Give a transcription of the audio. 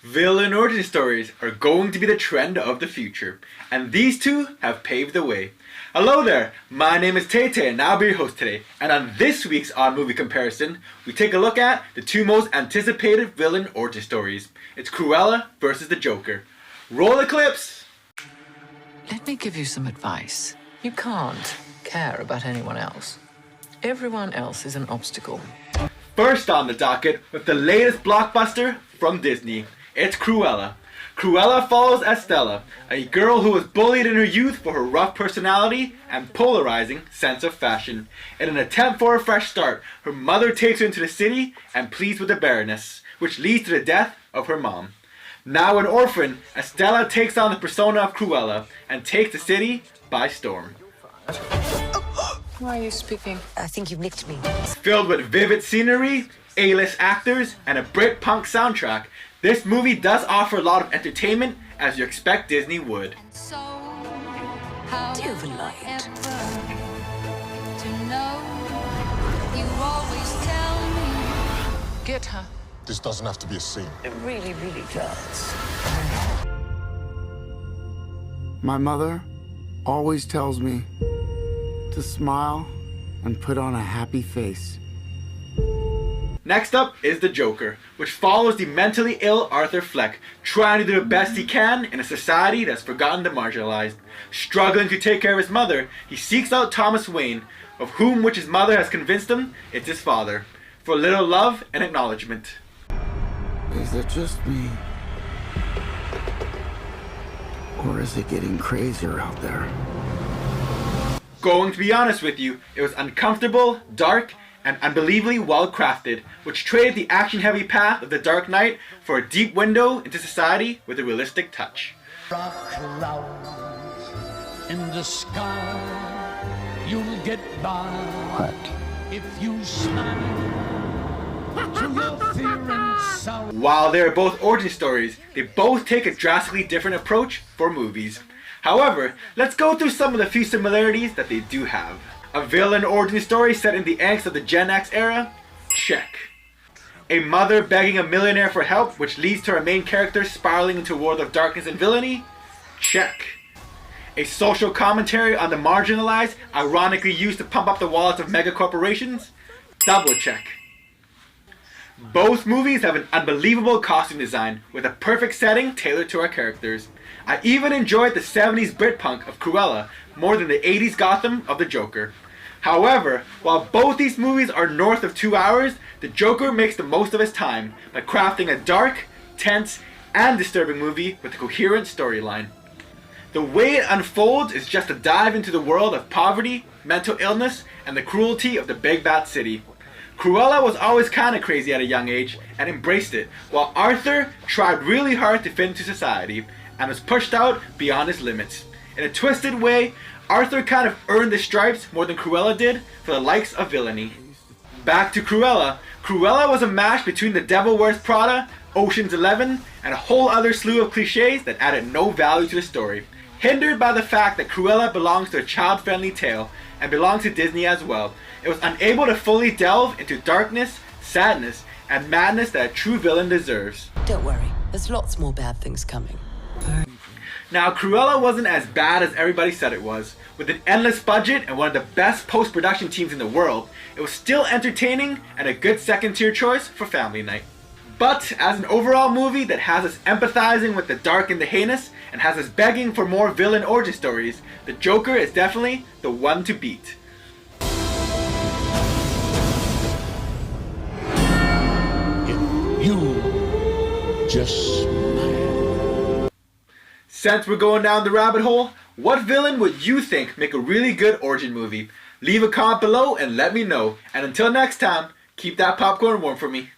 Villain origin stories are going to be the trend of the future, and these two have paved the way. Hello there, my name is Tay and I'll be your host today, and on this week's Odd Movie Comparison, we take a look at the two most anticipated villain origin stories. It's Cruella versus the Joker. Roll the clips! Let me give you some advice. You can't care about anyone else. Everyone else is an obstacle. First on the docket, with the latest blockbuster from Disney, it's Cruella. Cruella follows Estella, a girl who was bullied in her youth for her rough personality and polarizing sense of fashion. In an attempt for a fresh start, her mother takes her into the city and pleads with the Baroness, which leads to the death of her mom. Now an orphan, Estella takes on the persona of Cruella and takes the city by storm. Why are you speaking? I think you've nicked me. Filled with vivid scenery, A-list actors, and a Brit-punk soundtrack, this movie does offer a lot of entertainment, as you expect Disney would. Do you have a light? Get her. This doesn't have to be a scene. It really, really does. My mother always tells me to smile and put on a happy face. Next up is the Joker, which follows the mentally ill Arthur Fleck, trying to do the best he can in a society that's forgotten the marginalized. Struggling to take care of his mother, he seeks out Thomas Wayne, of whom which his mother has convinced him it's his father, for a little love and acknowledgement. Is it just me? Or is it getting crazier out there? Going to be honest with you, it was uncomfortable, dark, and unbelievably well crafted, which traded the action-heavy path of The Dark Knight for a deep window into society with a realistic touch. Rock clouds in the sky, you'll get by. What? If you smile to your fear and sorrow. While they are both origin stories, they both take a drastically different approach for movies. However, let's go through some of the few similarities that they do have. A villain origin story set in the angst of the Gen X era? Check. A mother begging a millionaire for help, which leads to our main character spiraling into a world of darkness and villainy? Check. A social commentary on the marginalized, ironically used to pump up the wallets of megacorporations? Double check. Both movies have an unbelievable costume design, with a perfect setting tailored to our characters. I even enjoyed the 70s Britpunk of Cruella more than the 80s Gotham of the Joker. However, while both these movies are north of 2 hours, the Joker makes the most of his time by crafting a dark, tense, and disturbing movie with a coherent storyline. The way it unfolds is just a dive into the world of poverty, mental illness, and the cruelty of the big bad city. Cruella was always kinda crazy at a young age and embraced it, while Arthur tried really hard to fit into society and was pushed out beyond his limits. In a twisted way, Arthur kind of earned the stripes more than Cruella did for the likes of villainy. Back to Cruella. Cruella was a mash between The Devil Wears Prada, Ocean's 11, and a whole other slew of cliches that added no value to the story. Hindered by the fact that Cruella belongs to a child-friendly tale and belongs to Disney as well, it was unable to fully delve into darkness, sadness, and madness that a true villain deserves. Don't worry, there's lots more bad things coming. Now, Cruella wasn't as bad as everybody said it was. With an endless budget and one of the best post-production teams in the world, it was still entertaining and a good second-tier choice for family night. But as an overall movie that has us empathizing with the dark and the heinous, and has us begging for more villain origin stories, the Joker is definitely the one to beat. If you just smile. Since we're going down the rabbit hole, what villain would you think make a really good origin movie? Leave a comment below and let me know. And until next time, keep that popcorn warm for me.